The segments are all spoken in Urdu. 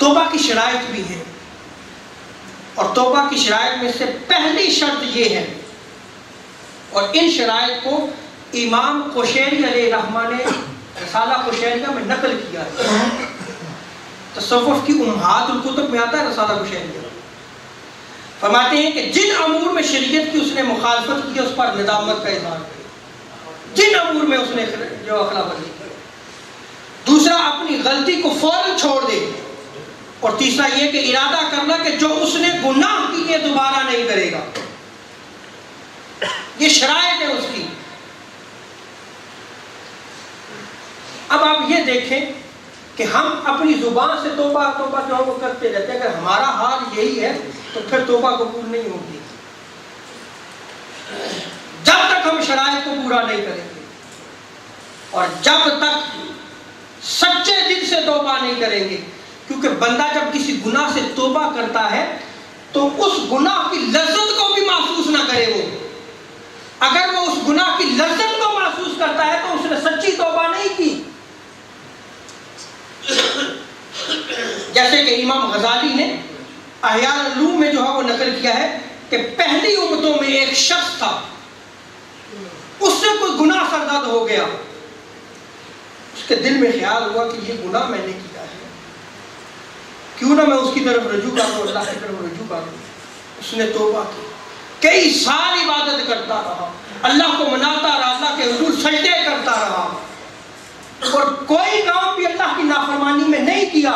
توبہ کی شرائط بھی ہیں، اور توبہ کی شرائط میں سے پہلی شرط یہ ہے، اور ان شرائط کو امام قشیری علیہ رحمہ نے رسالہ قشیریہ میں نقل کیا ہے۔ تصوف کی امہات الکتب میں آتا ہے رسالہ قشیریہ۔ فرماتے ہیں کہ جن امور میں شریعت کی اس نے مخالفت کی اس پر ندامت کا اظہار کرے، جن امور میں اس نے جو خلاف ورزی کی۔ دوسرا، اپنی غلطی کو فوراً چھوڑ دے، اور تیسرا یہ کہ ارادہ کرنا کہ جو اس نے گناہ کیے دوبارہ نہیں کرے گا۔ یہ شرائط ہے اس کی۔ اب آپ یہ دیکھیں کہ ہم اپنی زبان سے توبہ توبہ جو وہ کرتے رہتے ہیں، اگر ہمارا حال یہی ہے تو پھر توبہ قبول نہیں ہوگی جب تک ہم شرائط کو پورا نہیں کریں گے، اور جب تک سچے دل سے توبہ نہیں کریں گے۔ کیونکہ بندہ جب کسی گناہ سے توبہ کرتا ہے تو اس گناہ کی لذت کو بھی محسوس نہ کرے وہ۔ اگر وہ اس گناہ کی لذت کو محسوس کرتا ہے تو اس نے سچی توبہ نہیں کی۔ جیسے کہ امام غزالی نے احیاء العلوم میں جو ہے وہ نقل کیا ہے کہ پہلی امتوں میں ایک شخص تھا، اس سے کوئی گناہ سرزد ہو گیا، اس کے دل میں خیال ہوا کہ یہ گناہ میں نے کیا ہے، کیوں نہ میں اس کی طرف رجوع کروں، اللہ کی طرف رجوع کروں۔ اس نے توبہ کی، کئی سال عبادت کرتا رہا، اللہ کو مناتا رہا، اللہ کے حضور سجدے کرتا رہا، اور کوئی کام بھی اللہ کی نافرمانی میں نہیں کیا،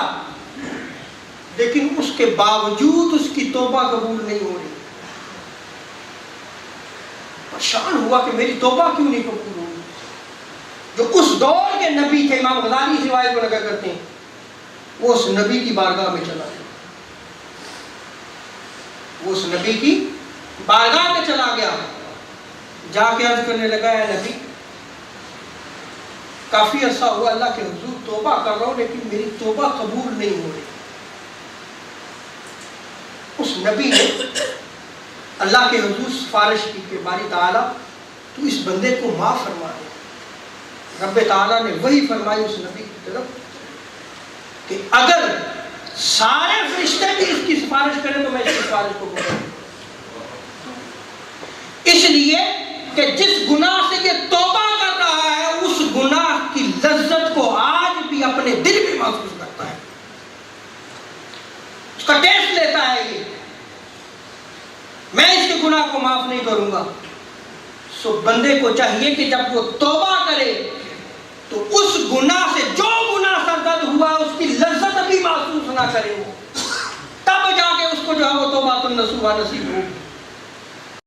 لیکن اس کے باوجود اس کی توبہ قبول نہیں ہو رہی۔ پریشان ہوا کہ میری توبہ کیوں نہیں قبول ہو رہی۔ جو اس دور کے نبی تھے، امام غزالی اس روایت کو لگا کرتے ہیں، وہ اس نبی کی بارگاہ میں چلا گیا، وہ اس نبی کی بارگاہ میں چلا گیا، جا کے عرض کرنے لگا، اے نبی، کافی عرصہ ہوا اللہ کے حضور توبہ کر رہا ہوں لیکن میری توبہ قبول نہیں ہو رہی۔ اس نبی نے اللہ کے حضور سفارش کی کہ باری تعالیٰ تو اس بندے کو معاف فرما دے۔ رب تعالیٰ نے وہی فرمائی اس نبی کی طرف کہ اگر سارے فرشتے بھی اس کی سفارش کریں تو میں اس کی سفارش کو قبول کروں۔ اس لیے کہ جس گناہ سے یہ توبہ کر رہا ہے اس گناہ کی لذت کو آج بھی اپنے دل میں محسوس کرتا ہے، اس کا ٹیسٹ لیتا ہے یہ، میں اس کے گناہ کو معاف نہیں کروں گا۔ سو بندے کو چاہیے کہ جب وہ توبہ کرے تو اس گناہ سے جو گناہ سرزد ہوا اس کی لذت بھی محسوس نہ کرے وہ، تب جا کے اس کو جو ہے وہ توبہ النصوح نصیب ہوگی۔